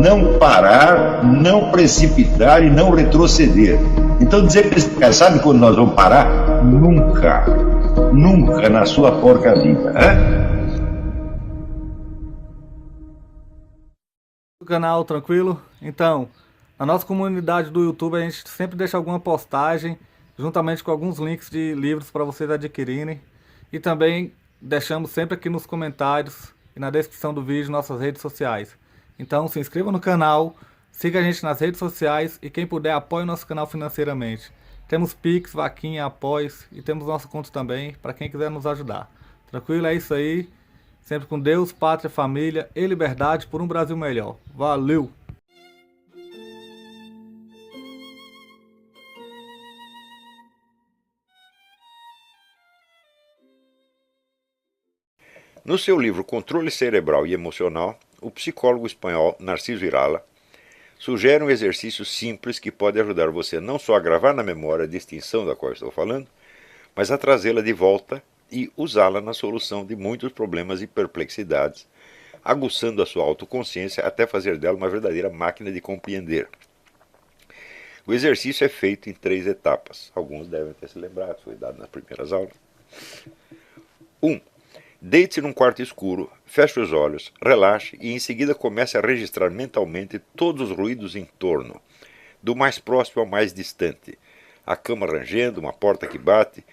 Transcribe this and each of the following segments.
não parar, não precipitar e não retroceder. Então dizer para esse cara, sabe quando nós vamos parar? Nunca. Nunca na sua porca vida. O canal tranquilo? Então, na nossa comunidade do YouTube a gente sempre deixa alguma postagem juntamente com alguns links de livros para vocês adquirirem. E também deixamos sempre aqui nos comentários e na descrição do vídeo nossas redes sociais. Então se inscreva no canal, siga a gente nas redes sociais e quem puder apoie o nosso canal financeiramente. Temos Pix, Vaquinha, Apoies e temos nosso conto também para quem quiser nos ajudar. Tranquilo? É isso aí. Sempre com Deus, pátria, família e liberdade por um Brasil melhor. Valeu! No seu livro Controle Cerebral e Emocional, o psicólogo espanhol Narciso Irala sugere um exercício simples que pode ajudar você não só a gravar na memória a distinção da qual estou falando, mas a trazê-la de volta e usá-la na solução de muitos problemas e perplexidades, aguçando a sua autoconsciência até fazer dela uma verdadeira máquina de compreender. O exercício é feito em 3 etapas. Alguns devem ter se lembrado, foi dado nas primeiras aulas. 1. Deite-se num quarto escuro, feche os olhos, relaxe e em seguida comece a registrar mentalmente todos os ruídos em torno, do mais próximo ao mais distante. A cama rangendo, uma porta que bate,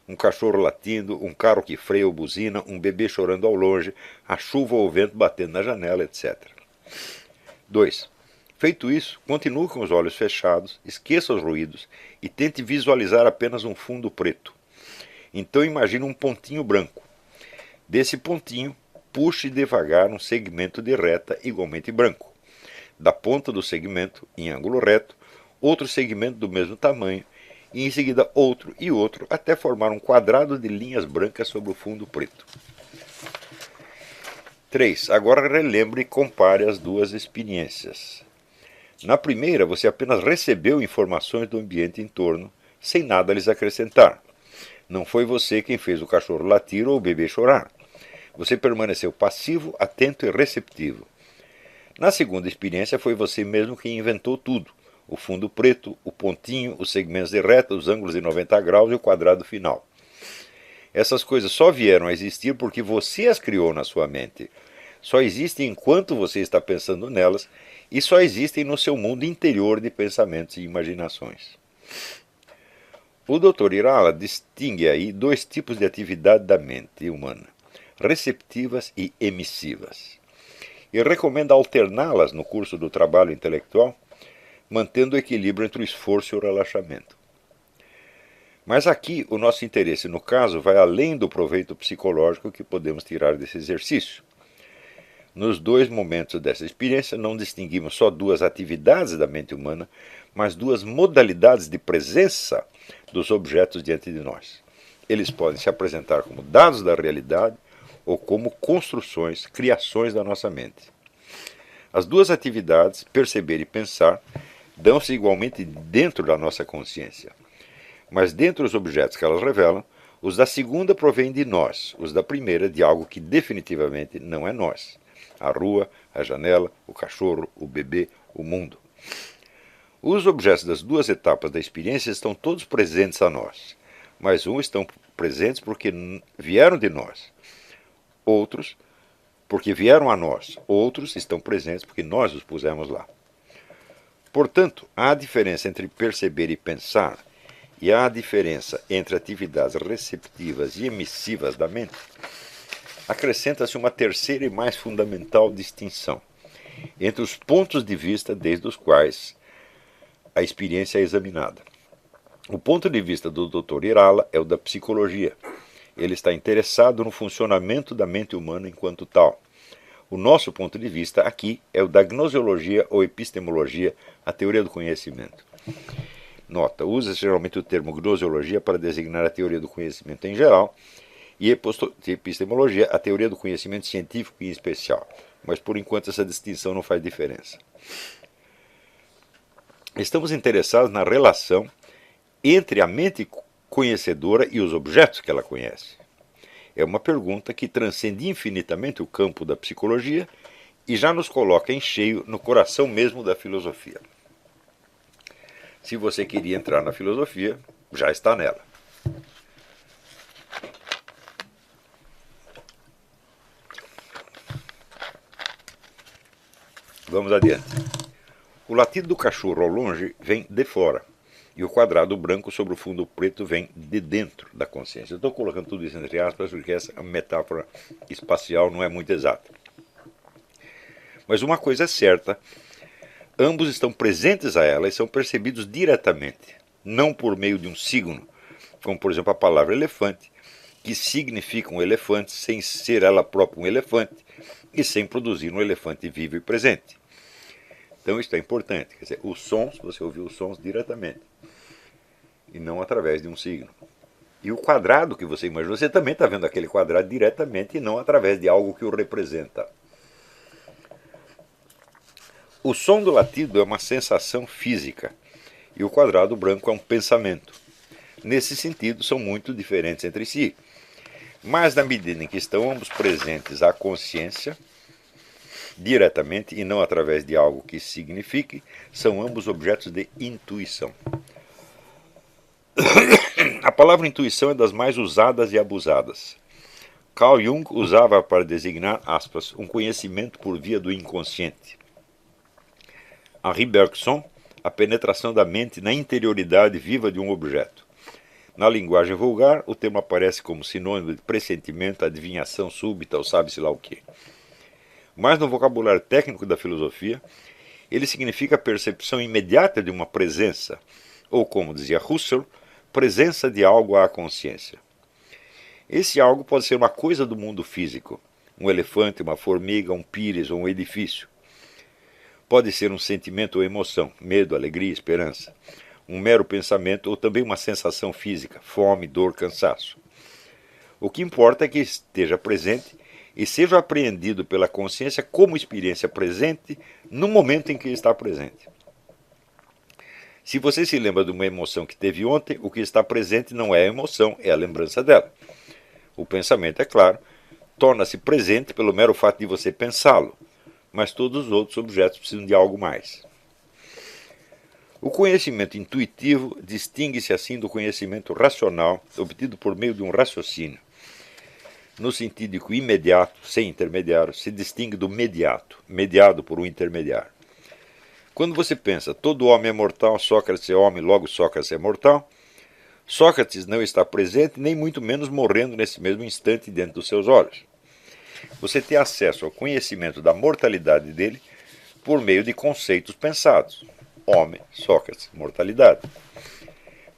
um cachorro latindo, um carro que freia ou buzina, um bebê chorando ao longe, a chuva ou o vento batendo na janela, etc. 2. Feito isso, continue com os olhos fechados, esqueça os ruídos e tente visualizar apenas um fundo preto. Então imagine um pontinho branco. Desse pontinho, puxe devagar um segmento de reta igualmente branco. Da ponta do segmento, em ângulo reto, outro segmento do mesmo tamanho, e em seguida outro e outro, até formar um quadrado de linhas brancas sobre o fundo preto. 3. Agora relembre e compare as duas experiências. Na primeira, você apenas recebeu informações do ambiente em torno, sem nada lhes acrescentar. Não foi você quem fez o cachorro latir ou o bebê chorar. Você permaneceu passivo, atento e receptivo. Na segunda experiência, foi você mesmo quem inventou tudo. O fundo preto, o pontinho, os segmentos de reta, os ângulos de 90 graus e o quadrado final. Essas coisas só vieram a existir porque você as criou na sua mente. Só existem enquanto você está pensando nelas e só existem no seu mundo interior de pensamentos e imaginações. O Dr. Irala distingue aí 2 tipos de atividade da mente humana: receptivas e emissivas. E recomenda alterná-las no curso do trabalho intelectual, mantendo o equilíbrio entre o esforço e o relaxamento. Mas aqui o nosso interesse no caso vai além do proveito psicológico que podemos tirar desse exercício. Nos 2 momentos dessa experiência não distinguimos só 2 atividades da mente humana, mas 2 modalidades de presença dos objetos diante de nós. Eles podem se apresentar como dados da realidade ou como construções, criações da nossa mente. As 2 atividades, perceber e pensar, dão-se igualmente dentro da nossa consciência. Mas dentre os objetos que elas revelam, os da segunda provêm de nós, os da primeira de algo que definitivamente não é nós. A rua, a janela, o cachorro, o bebê, o mundo. Os objetos das 2 etapas da experiência estão todos presentes a nós, mas uns estão presentes porque vieram de nós. Outros, porque vieram a nós. Outros estão presentes porque nós os pusemos lá. Portanto, há diferença entre perceber e pensar, e há diferença entre atividades receptivas e emissivas da mente. Acrescenta-se uma terceira e mais fundamental distinção entre os pontos de vista desde os quais a experiência é examinada. O ponto de vista do Dr. Irala é o da psicologia. Ele está interessado no funcionamento da mente humana enquanto tal. O nosso ponto de vista aqui é o da gnoseologia ou epistemologia, a teoria do conhecimento. Nota, usa-se geralmente o termo gnoseologia para designar a teoria do conhecimento em geral e epistemologia, a teoria do conhecimento científico em especial. Mas por enquanto essa distinção não faz diferença. Estamos interessados na relação entre a mente conhecedora e os objetos que ela conhece. É uma pergunta que transcende infinitamente o campo da psicologia e já nos coloca em cheio no coração mesmo da filosofia. Se você queria entrar na filosofia, já está nela. Vamos adiante. O latido do cachorro ao longe vem de fora, e o quadrado branco sobre o fundo preto vem de dentro da consciência. Eu estou colocando tudo isso entre aspas porque essa metáfora espacial não é muito exata. Mas uma coisa é certa, ambos estão presentes a ela e são percebidos diretamente, não por meio de um signo, como por exemplo a palavra elefante, que significa um elefante sem ser ela própria um elefante e sem produzir um elefante vivo e presente. Então isso é importante, quer dizer, os sons, você ouviu os sons diretamente, e não através de um signo. E o quadrado que você imaginou, você também está vendo aquele quadrado diretamente e não através de algo que o representa. O som do latido é uma sensação física, e o quadrado branco é um pensamento. Nesse sentido, são muito diferentes entre si. Mas na medida em que estão ambos presentes à consciência, diretamente e não através de algo que signifique, são ambos objetos de intuição. A palavra intuição é das mais usadas e abusadas. Carl Jung usava para designar, aspas, um conhecimento por via do inconsciente. Henri Bergson, a penetração da mente na interioridade viva de um objeto. Na linguagem vulgar, o termo aparece como sinônimo de pressentimento, adivinhação súbita ou sabe-se lá o quê. Mas no vocabulário técnico da filosofia, ele significa a percepção imediata de uma presença, ou como dizia Husserl, presença de algo à consciência. Esse algo pode ser uma coisa do mundo físico, um elefante, uma formiga, um pires ou um edifício. Pode ser um sentimento ou emoção, medo, alegria, esperança, um mero pensamento ou também uma sensação física, fome, dor, cansaço. O que importa é que esteja presente e seja apreendido pela consciência como experiência presente no momento em que está presente. Se você se lembra de uma emoção que teve ontem, o que está presente não é a emoção, é a lembrança dela. O pensamento, é claro, torna-se presente pelo mero fato de você pensá-lo, mas todos os outros objetos precisam de algo mais. O conhecimento intuitivo distingue-se assim do conhecimento racional, obtido por meio de um raciocínio, no sentido de que o imediato, sem intermediário, se distingue do mediato, mediado por um intermediário. Quando você pensa, todo homem é mortal, Sócrates é homem, logo Sócrates é mortal, Sócrates não está presente, nem muito menos morrendo nesse mesmo instante diante dos seus olhos. Você tem acesso ao conhecimento da mortalidade dele por meio de conceitos pensados. Homem, Sócrates, mortalidade.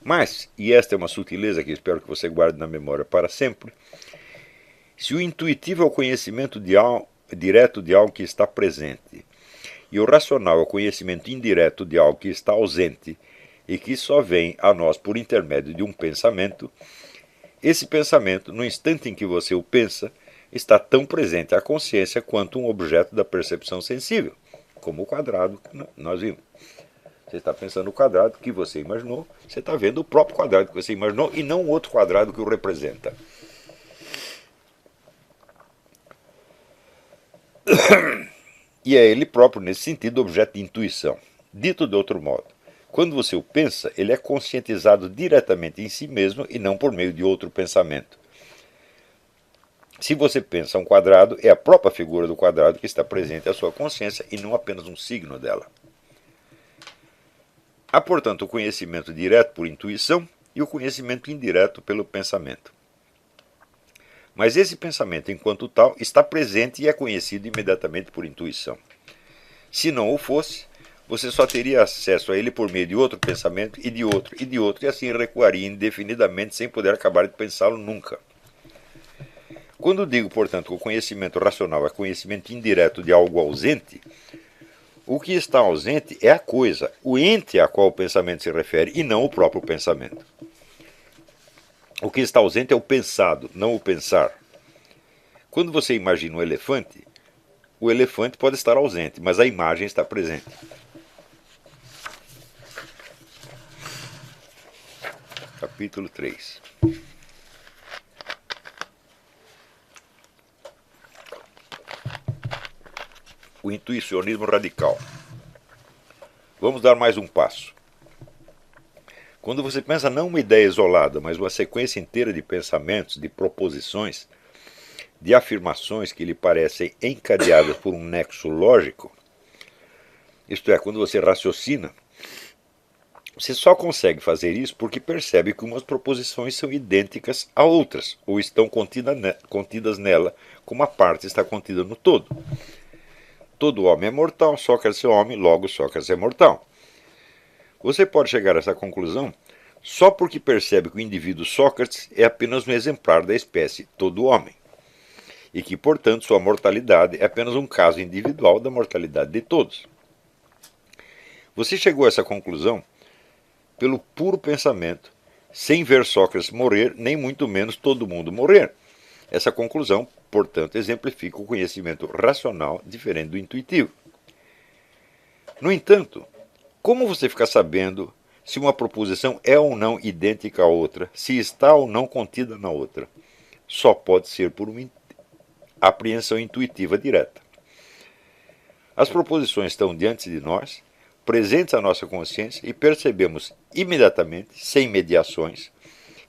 Mas, e esta é uma sutileza que espero que você guarde na memória para sempre, se o intuitivo é o conhecimento direto de algo que está presente, e o racional é o conhecimento indireto de algo que está ausente e que só vem a nós por intermédio de um pensamento, esse pensamento, no instante em que você o pensa, está tão presente à consciência quanto um objeto da percepção sensível, como o quadrado que nós vimos. Você está pensando no quadrado que você imaginou, você está vendo o próprio quadrado que você imaginou e não outro quadrado que o representa. E é ele próprio, nesse sentido, objeto de intuição. Dito de outro modo, quando você o pensa, ele é conscientizado diretamente em si mesmo e não por meio de outro pensamento. Se você pensa um quadrado, é a própria figura do quadrado que está presente à sua consciência e não apenas um signo dela. Há, portanto, o conhecimento direto por intuição e o conhecimento indireto pelo pensamento. Mas esse pensamento, enquanto tal, está presente e é conhecido imediatamente por intuição. Se não o fosse, você só teria acesso a ele por meio de outro pensamento e de outro, e assim recuaria indefinidamente sem poder acabar de pensá-lo nunca. Quando digo, portanto, que o conhecimento racional é conhecimento indireto de algo ausente, o que está ausente é a coisa, o ente a qual o pensamento se refere, e não o próprio pensamento. O que está ausente é o pensado, não o pensar. Quando você imagina um elefante, o elefante pode estar ausente, mas a imagem está presente. Capítulo 3. o intuicionismo radical. Vamos dar mais um passo. Quando você pensa não uma ideia isolada, mas uma sequência inteira de pensamentos, de proposições, de afirmações que lhe parecem encadeadas por um nexo lógico, isto é, quando você raciocina, você só consegue fazer isso porque percebe que umas proposições são idênticas a outras, ou estão contidas nela, como a parte está contida no todo. Todo homem é mortal, Sócrates é homem, logo Sócrates é mortal. Você pode chegar a essa conclusão só porque percebe que o indivíduo Sócrates é apenas um exemplar da espécie todo homem, e que, portanto, sua mortalidade é apenas um caso individual da mortalidade de todos. Você chegou a essa conclusão pelo puro pensamento, sem ver Sócrates morrer, nem muito menos todo mundo morrer. Essa conclusão, portanto, exemplifica o conhecimento racional diferente do intuitivo. No entanto, como você fica sabendo se uma proposição é ou não idêntica à outra, se está ou não contida na outra? Só pode ser por uma apreensão intuitiva direta. As proposições estão diante de nós, presentes à nossa consciência, e percebemos imediatamente, sem mediações,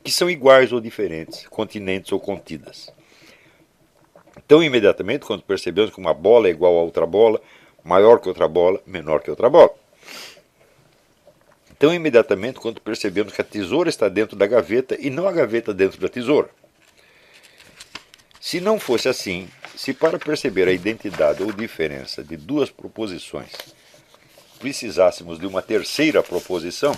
que são iguais ou diferentes, continentes ou contidas. Tão imediatamente quando percebemos que uma bola é igual a outra bola, maior que outra bola, menor que outra bola. Tão imediatamente quando percebemos que a tesoura está dentro da gaveta e não a gaveta dentro da tesoura. Se não fosse assim, se para perceber a identidade ou diferença de duas proposições precisássemos de uma terceira proposição,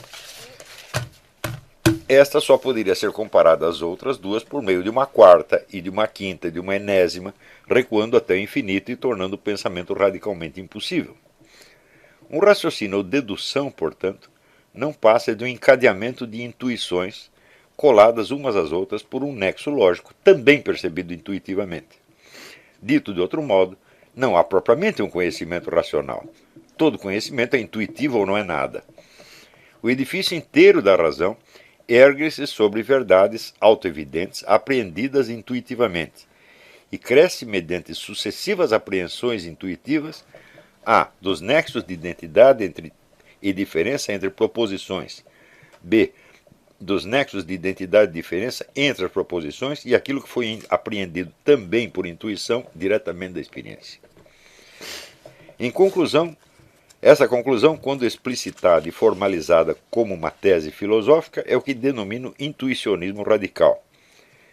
esta só poderia ser comparada às outras duas por meio de uma quarta e de uma quinta e de uma enésima, recuando até o infinito e tornando o pensamento radicalmente impossível. Um raciocínio ou dedução, portanto, não passa de um encadeamento de intuições coladas umas às outras por um nexo lógico, também percebido intuitivamente. Dito de outro modo, não há propriamente um conhecimento racional. Todo conhecimento é intuitivo ou não é nada. O edifício inteiro da razão ergue-se sobre verdades autoevidentes apreendidas intuitivamente e cresce mediante sucessivas apreensões intuitivas a. dos nexos de identidade e diferença entre proposições, b. dos nexos de identidade e diferença entre as proposições e aquilo que foi apreendido também por intuição diretamente da experiência. Em conclusão, essa conclusão, quando explicitada e formalizada como uma tese filosófica, é o que denomino intuicionismo radical.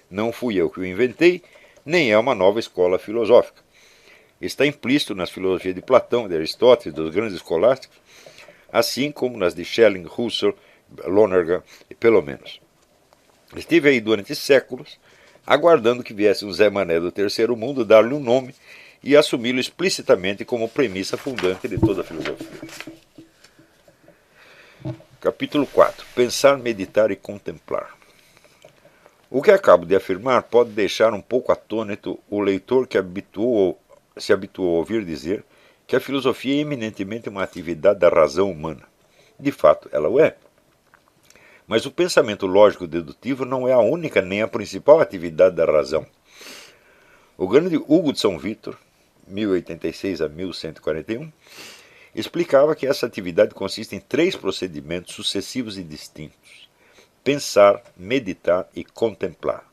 Não fui eu que o inventei, nem é uma nova escola filosófica. Está implícito nas filosofias de Platão, de Aristóteles, dos grandes escolásticos, assim como nas de Schelling, Husserl, Lonergan, pelo menos. Estive aí durante séculos, aguardando que viesse um Zé Mané do terceiro mundo dar-lhe um nome e assumi-lo explicitamente como premissa fundante de toda a filosofia. Capítulo 4. Pensar, meditar e contemplar. O que acabo de afirmar pode deixar um pouco atônito o leitor que se habituou a ouvir dizer que a filosofia é eminentemente uma atividade da razão humana. De fato, ela o é. Mas o pensamento lógico-dedutivo não é a única nem a principal atividade da razão. O grande Hugo de São Vítor, 1086 a 1141, explicava que essa atividade consiste em 3 procedimentos sucessivos e distintos: pensar, meditar e contemplar.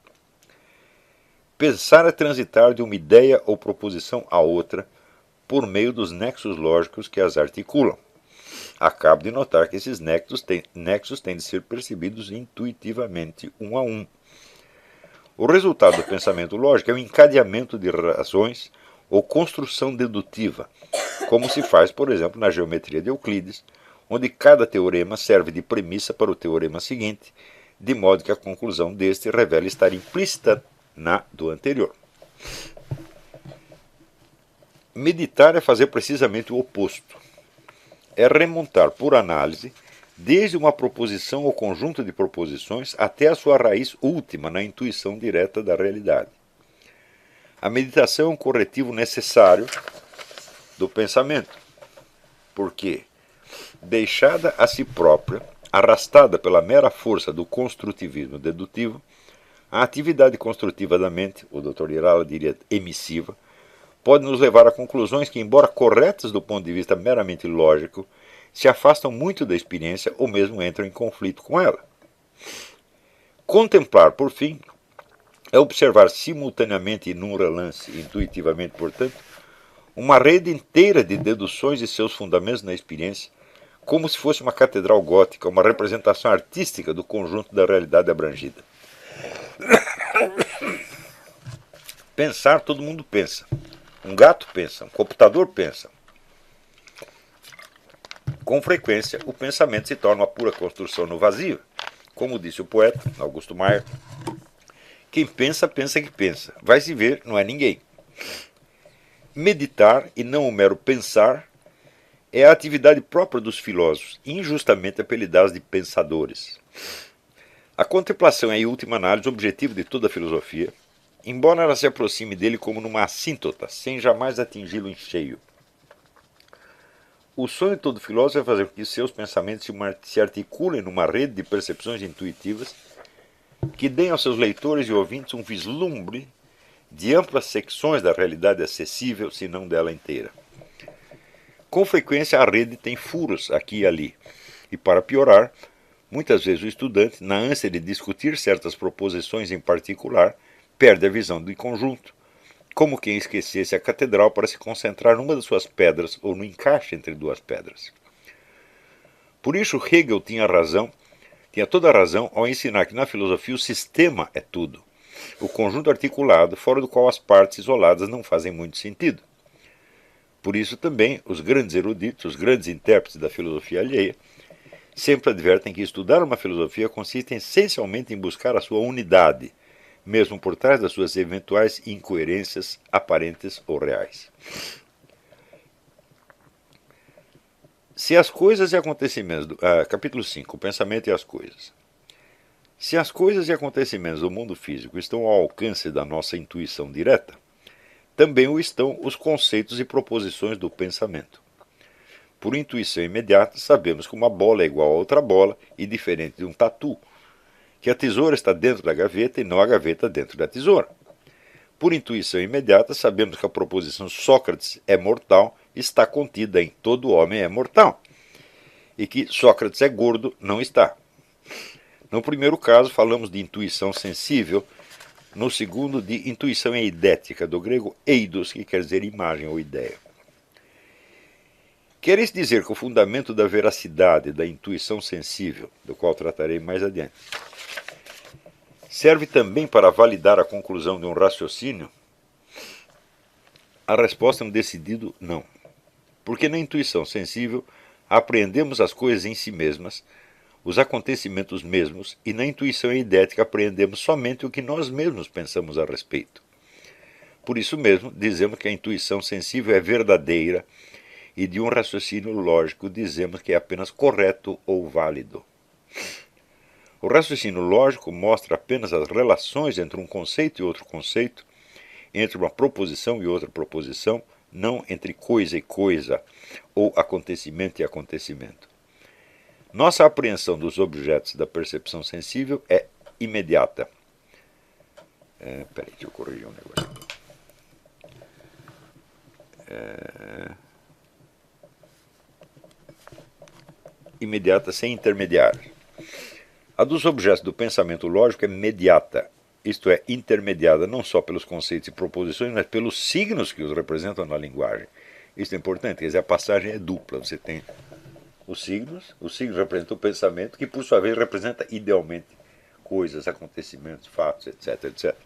Pensar é transitar de uma ideia ou proposição a outra por meio dos nexos lógicos que as articulam. Acabo de notar que esses nexos têm de ser percebidos intuitivamente, um a um. O resultado do pensamento lógico é o encadeamento de razões ou construção dedutiva, como se faz, por exemplo, na geometria de Euclides, onde cada teorema serve de premissa para o teorema seguinte, de modo que a conclusão deste revela estar implícita na do anterior. Meditar é fazer precisamente o oposto. É remontar por análise, desde uma proposição ou conjunto de proposições até a sua raiz última na intuição direta da realidade. A meditação é um corretivo necessário do pensamento, porque, deixada a si própria, arrastada pela mera força do construtivismo dedutivo, a atividade construtiva da mente, o Dr. Irala diria emissiva, pode nos levar a conclusões que, embora corretas do ponto de vista meramente lógico, se afastam muito da experiência ou mesmo entram em conflito com ela. Contemplar, por fim, é observar simultaneamente e num relance, intuitivamente, portanto, uma rede inteira de deduções e seus fundamentos na experiência, como se fosse uma catedral gótica, uma representação artística do conjunto da realidade abrangida. Pensar, todo mundo pensa. Um gato pensa, um computador pensa. Com frequência, o pensamento se torna uma pura construção no vazio. Como disse o poeta, Augusto Maier, quem pensa, pensa que pensa. Vai se ver, não é ninguém. Meditar, e não o mero pensar, é a atividade própria dos filósofos, injustamente apelidados de pensadores. A contemplação é, em última análise, o objetivo de toda a filosofia, embora ela se aproxime dele como numa assíntota, sem jamais atingi-lo em cheio. O sonho de todo filósofo é fazer com que seus pensamentos se articulem numa rede de percepções intuitivas que deem aos seus leitores e ouvintes um vislumbre de amplas secções da realidade acessível, se não dela inteira. Com frequência, a rede tem furos aqui e ali, e para piorar, muitas vezes o estudante, na ânsia de discutir certas proposições em particular, perde a visão do conjunto, como quem esquecesse a catedral para se concentrar numa das suas pedras ou no encaixe entre duas pedras. Por isso Hegel tinha toda a razão ao ensinar que na filosofia o sistema é tudo, o conjunto articulado, fora do qual as partes isoladas não fazem muito sentido. Por isso também os grandes eruditos, os grandes intérpretes da filosofia alheia, sempre advertem que estudar uma filosofia consiste essencialmente em buscar a sua unidade, mesmo por trás das suas eventuais incoerências aparentes ou reais. Se as coisas e acontecimentos... capítulo 5, o pensamento e as coisas. Se as coisas e acontecimentos do mundo físico estão ao alcance da nossa intuição direta, também o estão os conceitos e proposições do pensamento. Por intuição imediata, sabemos que uma bola é igual a outra bola e diferente de um tatu, que a tesoura está dentro da gaveta e não a gaveta dentro da tesoura. Por intuição imediata, sabemos que a proposição Sócrates é mortal está contida em todo homem é mortal, e que Sócrates é gordo não está. No primeiro caso, falamos de intuição sensível, no segundo, de intuição eidética, do grego eidos, que quer dizer imagem ou ideia. Quer isso dizer que o fundamento da veracidade da intuição sensível, do qual tratarei mais adiante, serve também para validar a conclusão de um raciocínio? A resposta é um decidido não. Porque na intuição sensível apreendemos as coisas em si mesmas, os acontecimentos mesmos, e na intuição eidética apreendemos somente o que nós mesmos pensamos a respeito. Por isso mesmo, dizemos que a intuição sensível é verdadeira, e de um raciocínio lógico dizemos que é apenas correto ou válido. O raciocínio lógico mostra apenas as relações entre um conceito e outro conceito, entre uma proposição e outra proposição, não entre coisa e coisa, ou acontecimento e acontecimento. Nossa apreensão dos objetos da percepção sensível é imediata. Peraí, deixa eu corrigir um negócio. Imediata sem intermediário. A dos objetos do pensamento lógico é mediata, isto é, intermediada não só pelos conceitos e proposições, mas pelos signos que os representam na linguagem. Isso é importante, quer dizer, a passagem é dupla. Você tem os signos representam o pensamento, que por sua vez representa idealmente coisas, acontecimentos, fatos, etc, etc.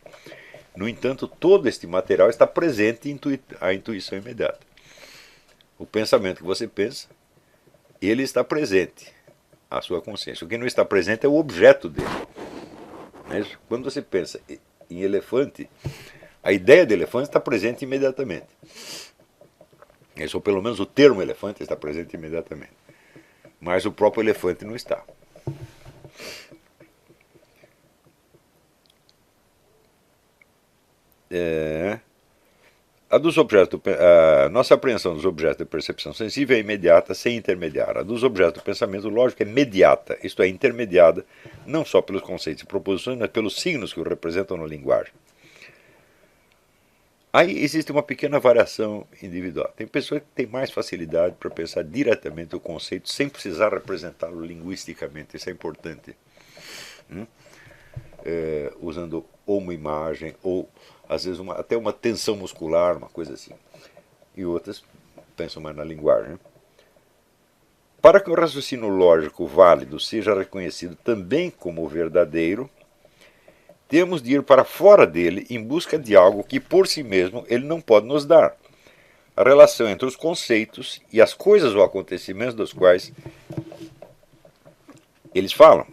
No entanto, todo este material está presente em a intuição imediata. O pensamento que você pensa, ele está presente, a sua consciência. O que não está presente é o objeto dele. Quando você pensa em elefante, a ideia de elefante está presente imediatamente. Ou pelo menos o termo elefante está presente imediatamente. Mas o próprio elefante não está. A nossa apreensão dos objetos de percepção sensível é imediata, sem intermediária. A dos objetos do pensamento lógico é mediata, isto é, intermediada, não só pelos conceitos e proposições, mas pelos signos que o representam na linguagem. Aí existe uma pequena variação individual. Tem pessoas que têm mais facilidade para pensar diretamente o conceito sem precisar representá-lo linguisticamente. Isso é importante. Usando ou uma imagem, ou às vezes até uma tensão muscular, uma coisa assim. E outras pensam mais na linguagem. Para que o raciocínio lógico válido seja reconhecido também como verdadeiro, temos de ir para fora dele em busca de algo que por si mesmo ele não pode nos dar. A relação entre os conceitos e as coisas ou acontecimentos dos quais eles falam.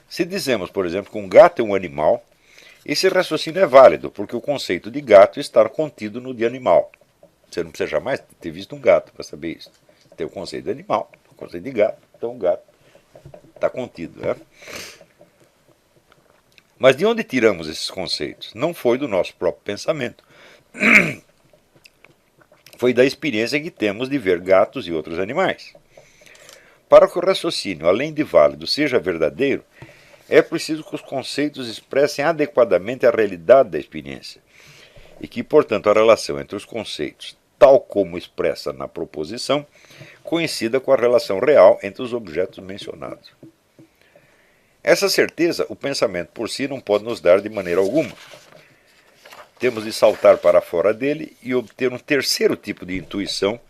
Se dizemos, por exemplo, que um gato é um animal, esse raciocínio é válido, porque o conceito de gato está contido no de animal. Você não precisa jamais ter visto um gato para saber isso. Tem o conceito de animal, o conceito de gato, então o gato está contido, né? Mas de onde tiramos esses conceitos? Não foi do nosso próprio pensamento. Foi da experiência que temos de ver gatos e outros animais. Para que o raciocínio, além de válido, seja verdadeiro, é preciso que os conceitos expressem adequadamente a realidade da experiência e que, portanto, a relação entre os conceitos, tal como expressa na proposição, coincida com a relação real entre os objetos mencionados. Essa certeza o pensamento por si não pode nos dar de maneira alguma. Temos de saltar para fora dele e obter um terceiro tipo de intuição,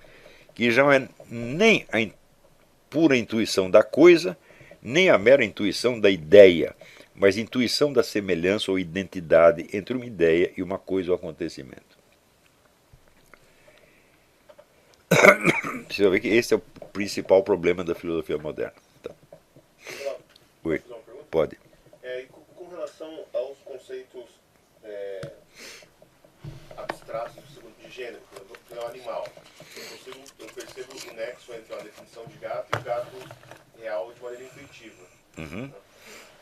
que já não é nem a pura intuição da coisa, nem a mera intuição da ideia, mas intuição da semelhança ou identidade entre uma ideia e uma coisa ou acontecimento. Você vai ver que esse é o principal problema da filosofia moderna. Tá. Oi. Pode. Com relação aos conceitos abstratos de gênero, por exemplo, o animal, eu percebo o nexo entre a definição de gato e o gato real de maneira intuitiva. Uhum.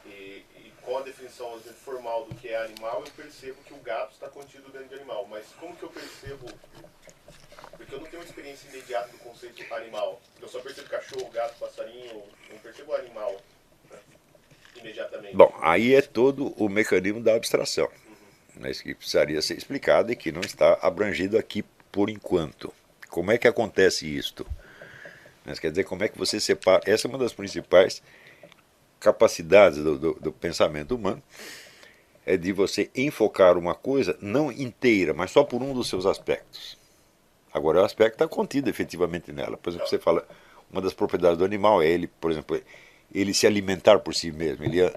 E com a definição formal do que é animal, eu percebo que o gato está contido dentro de animal. Mas como que eu percebo? Porque eu não tenho uma experiência imediata do conceito animal. Eu só percebo cachorro, gato, passarinho, não percebo animal, né, imediatamente. Bom, aí é todo o mecanismo da abstração, né, isso que precisaria ser explicado e que não está abrangido aqui por enquanto. Como é que acontece isto? Mas quer dizer, como é que você separa? Essa é uma das principais capacidades do pensamento humano, é de você enfocar uma coisa não inteira, mas só por um dos seus aspectos. Agora, o aspecto está contido efetivamente nela. Por exemplo, você fala, uma das propriedades do animal é ele, por exemplo, ele se alimentar por si mesmo, ele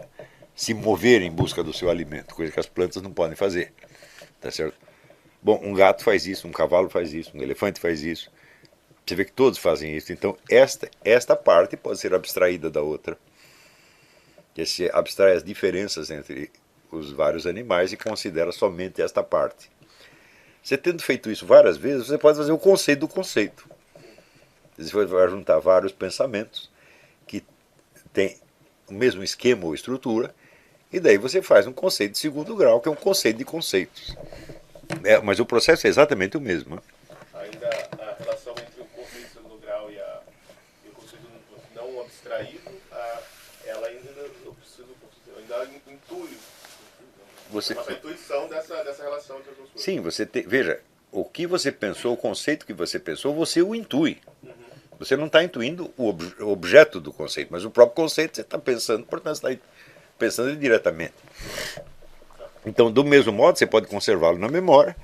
se mover em busca do seu alimento, coisa que as plantas não podem fazer. Tá certo? Bom, um gato faz isso, um cavalo faz isso, um elefante faz isso. Você vê que todos fazem isso. Então, esta parte pode ser abstraída da outra. Que se abstrai as diferenças entre os vários animais e considera somente esta parte. Você tendo feito isso várias vezes, você pode fazer o conceito do conceito. Você vai juntar vários pensamentos que têm o mesmo esquema ou estrutura, e daí você faz um conceito de segundo grau, que é um conceito de conceitos. Mas o processo é exatamente o mesmo. Né? Ainda a relação entre o conceito de segundo grau e o conceito não abstraído, ela ainda intui. Você... Mas a intuição dessa relação entre as duas coisas. Sim, veja, o que você pensou, o conceito que você pensou, você o intui. Você não está intuindo o objeto do conceito, mas o próprio conceito você está pensando, portanto você está pensando diretamente. Então, do mesmo modo, você pode conservá-lo na memória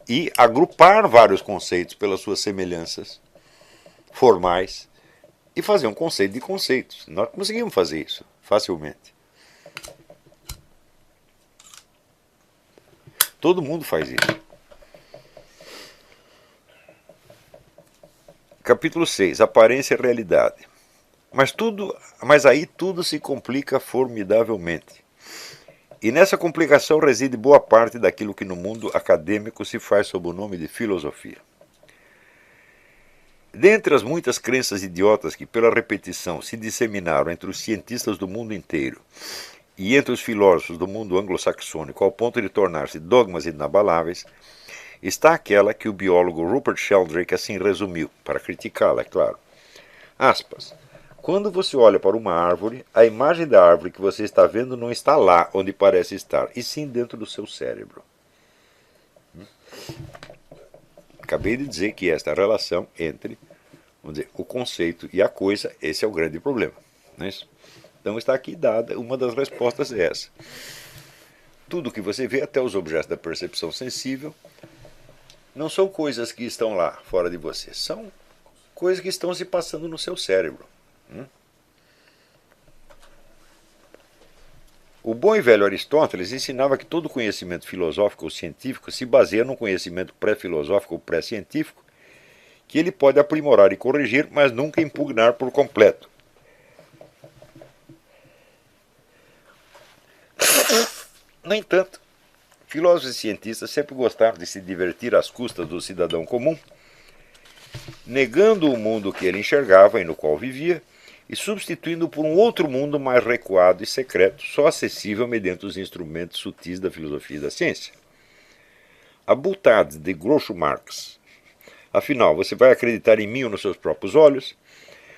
e agrupar vários conceitos pelas suas semelhanças formais e fazer um conceito de conceitos. Nós conseguimos fazer isso facilmente. Todo mundo faz isso. Capítulo 6. Aparência e realidade. Mas aí tudo se complica formidavelmente. E nessa complicação reside boa parte daquilo que no mundo acadêmico se faz sob o nome de filosofia. Dentre as muitas crenças idiotas que pela repetição se disseminaram entre os cientistas do mundo inteiro e entre os filósofos do mundo anglo-saxônico ao ponto de tornar-se dogmas inabaláveis, está aquela que o biólogo Rupert Sheldrake assim resumiu, para criticá-la, é claro. Aspas. Quando você olha para uma árvore, a imagem da árvore que você está vendo não está lá onde parece estar, e sim dentro do seu cérebro. Acabei de dizer que esta relação entre, vamos dizer, o conceito e a coisa, esse é o grande problema. Não é isso? Então está aqui dada uma das respostas é essa. Tudo que você vê, até os objetos da percepção sensível, não são coisas que estão lá, fora de você. São coisas que estão se passando no seu cérebro. O bom e velho Aristóteles ensinava que todo conhecimento filosófico ou científico se baseia num conhecimento pré-filosófico ou pré-científico, que ele pode aprimorar e corrigir, mas nunca impugnar por completo. No entanto, filósofos e cientistas sempre gostaram de se divertir às custas do cidadão comum, negando o mundo que ele enxergava e no qual vivia, e substituindo por um outro mundo mais recuado e secreto, só acessível mediante os instrumentos sutis da filosofia e da ciência. A boutade de Groucho Marx, afinal, você vai acreditar em mim ou nos seus próprios olhos,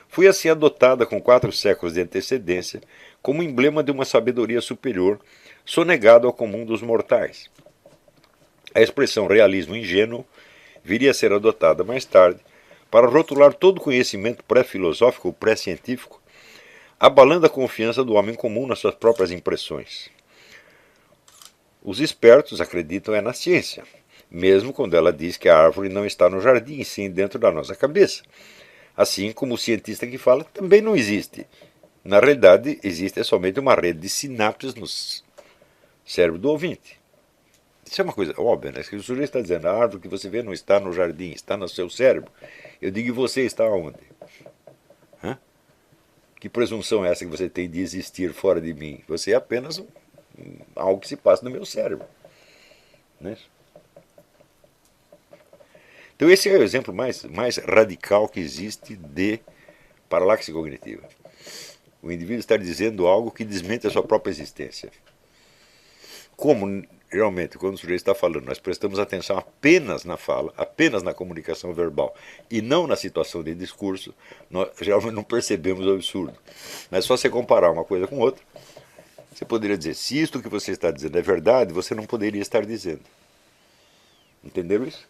foi assim adotada com 4 séculos de antecedência como emblema de uma sabedoria superior sonegado ao comum dos mortais. A expressão realismo ingênuo viria a ser adotada mais tarde para rotular todo conhecimento pré-filosófico ou pré-científico, abalando a confiança do homem comum nas suas próprias impressões. Os espertos acreditam na ciência, mesmo quando ela diz que a árvore não está no jardim, sim dentro da nossa cabeça. Assim como o cientista que fala também não existe. Na realidade, existe somente uma rede de sinapses no cérebro do ouvinte. Isso é uma coisa óbvia, né? Se o sujeito está dizendo a árvore que você vê não está no jardim, está no seu cérebro, eu digo, e você está onde? Que presunção é essa que você tem de existir fora de mim? Você é apenas algo que se passa no meu cérebro. Não é isso? Então esse é o exemplo mais radical que existe de paralaxe cognitiva. O indivíduo está dizendo algo que desmente a sua própria existência. Como, geralmente, quando o sujeito está falando, nós prestamos atenção apenas na fala, apenas na comunicação verbal, e não na situação de discurso, nós geralmente não percebemos o absurdo. Mas só você comparar uma coisa com outra, você poderia dizer, se isto que você está dizendo é verdade, você não poderia estar dizendo. Entenderam isso?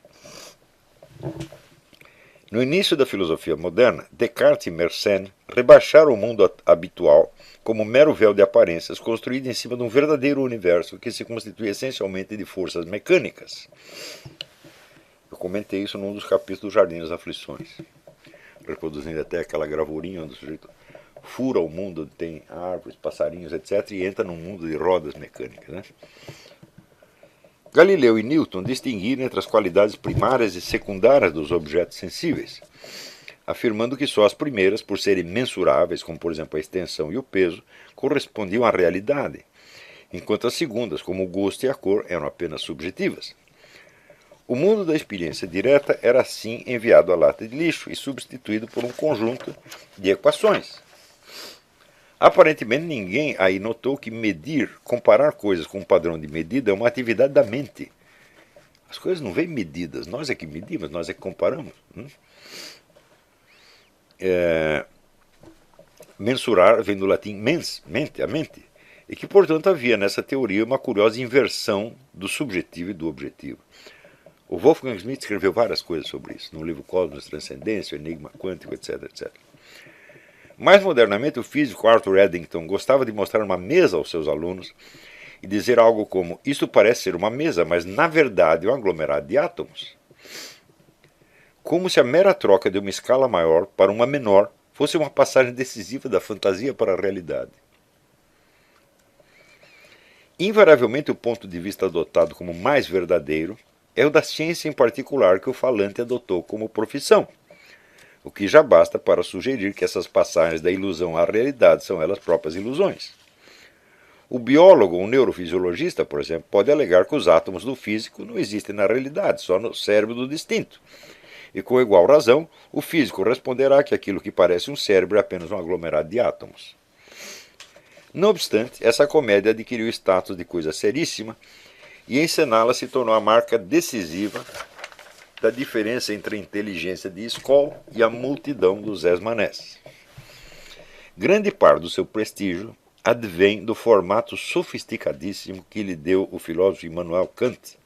No início da filosofia moderna, Descartes e Mersenne rebaixaram o mundo habitual como um mero véu de aparências construído em cima de um verdadeiro universo que se constitui essencialmente de forças mecânicas. Eu comentei isso num dos capítulos do Jardim das Aflições, reproduzindo até aquela gravurinha onde o sujeito fura o mundo, onde tem árvores, passarinhos, etc., e entra num mundo de rodas mecânicas, né? Galileu e Newton distinguiram entre as qualidades primárias e secundárias dos objetos sensíveis, afirmando que só as primeiras, por serem mensuráveis, como por exemplo a extensão e o peso, correspondiam à realidade, enquanto as segundas, como o gosto e a cor, eram apenas subjetivas. O mundo da experiência direta era assim enviado à lata de lixo e substituído por um conjunto de equações. Aparentemente ninguém aí notou que medir, comparar coisas com um padrão de medida é uma atividade da mente. As coisas não vêm medidas, nós é que medimos, nós é que comparamos. Mensurar vem do latim mens, mente, a mente, e que portanto havia nessa teoria uma curiosa inversão do subjetivo e do objetivo. O Wolfgang Schmidt escreveu várias coisas sobre isso, no livro Cosmos, Transcendência, Enigma Quântico, etc, etc. Mais modernamente, o físico Arthur Eddington gostava de mostrar uma mesa aos seus alunos e dizer algo como, isto parece ser uma mesa, mas na verdade é um aglomerado de átomos. Como se a mera troca de uma escala maior para uma menor fosse uma passagem decisiva da fantasia para a realidade. Invariavelmente, o ponto de vista adotado como mais verdadeiro é o da ciência em particular que o falante adotou como profissão, o que já basta para sugerir que essas passagens da ilusão à realidade são elas próprias ilusões. O biólogo ou neurofisiologista, por exemplo, pode alegar que os átomos do físico não existem na realidade, só no cérebro do distinto. E com igual razão, o físico responderá que aquilo que parece um cérebro é apenas um aglomerado de átomos. Não obstante, essa comédia adquiriu status de coisa seríssima e encená-la se tornou a marca decisiva da diferença entre a inteligência de Skoll e a multidão dos Zés Manés. Grande parte do seu prestígio advém do formato sofisticadíssimo que lhe deu o filósofo Immanuel Kant,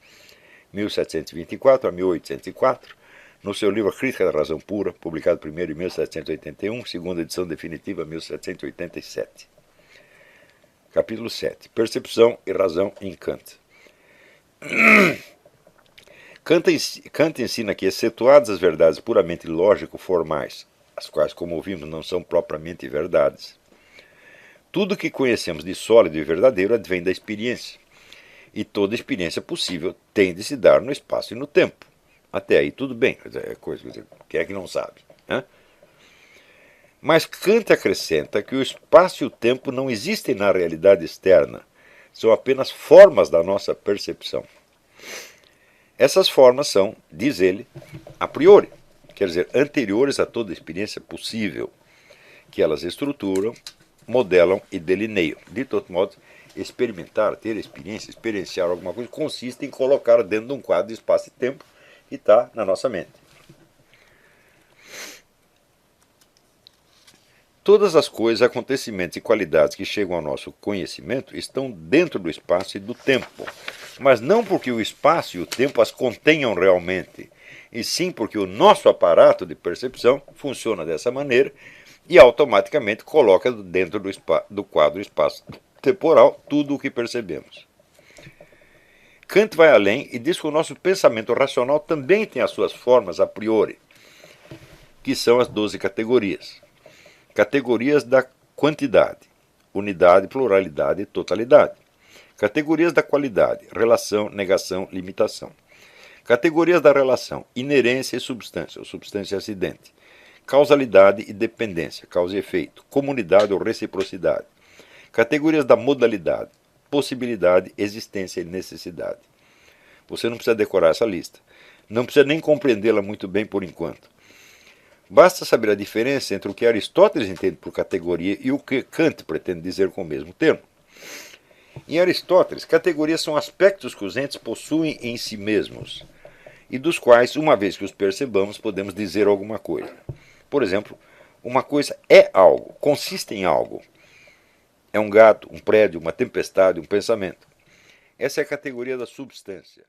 1724 a 1804, no seu livro A Crítica da Razão Pura, publicado primeiro em 1781, segunda edição definitiva em 1787. Capítulo 7. Percepção e razão em Kant. Kant ensina que, excetuadas as verdades puramente lógico-formais, as quais, como ouvimos, não são propriamente verdades, tudo que conhecemos de sólido e verdadeiro advém da experiência, e toda experiência possível tem de se dar no espaço e no tempo. Até aí tudo bem, é coisa, quem é que não sabe, né? Mas Kant acrescenta que o espaço e o tempo não existem na realidade externa, são apenas formas da nossa percepção. Essas formas são, diz ele, a priori, quer dizer, anteriores a toda experiência possível, que elas estruturam, modelam e delineiam. De outro modo, experimentar, ter experiência, experienciar alguma coisa, consiste em colocar dentro de um quadro de espaço e tempo que está na nossa mente. Todas as coisas, acontecimentos e qualidades que chegam ao nosso conhecimento estão dentro do espaço e do tempo, mas não porque o espaço e o tempo as contenham realmente, e sim porque o nosso aparato de percepção funciona dessa maneira e automaticamente coloca dentro do quadro espaço-temporal tudo o que percebemos. Kant vai além e diz que o nosso pensamento racional também tem as suas formas a priori, que são as 12 categorias. Categorias da quantidade, unidade, pluralidade e totalidade. Categorias da qualidade, relação, negação, limitação. Categorias da relação, inerência e substância, ou substância e acidente. Causalidade e dependência, causa e efeito. Comunidade ou reciprocidade. Categorias da modalidade, possibilidade, existência e necessidade. Você não precisa decorar essa lista. Não precisa nem compreendê-la muito bem por enquanto. Basta saber a diferença entre o que Aristóteles entende por categoria e o que Kant pretende dizer com o mesmo termo. Em Aristóteles, categorias são aspectos que os entes possuem em si mesmos e dos quais, uma vez que os percebamos, podemos dizer alguma coisa. Por exemplo, uma coisa é algo, consiste em algo. É um gato, um prédio, uma tempestade, um pensamento. Essa é a categoria da substância.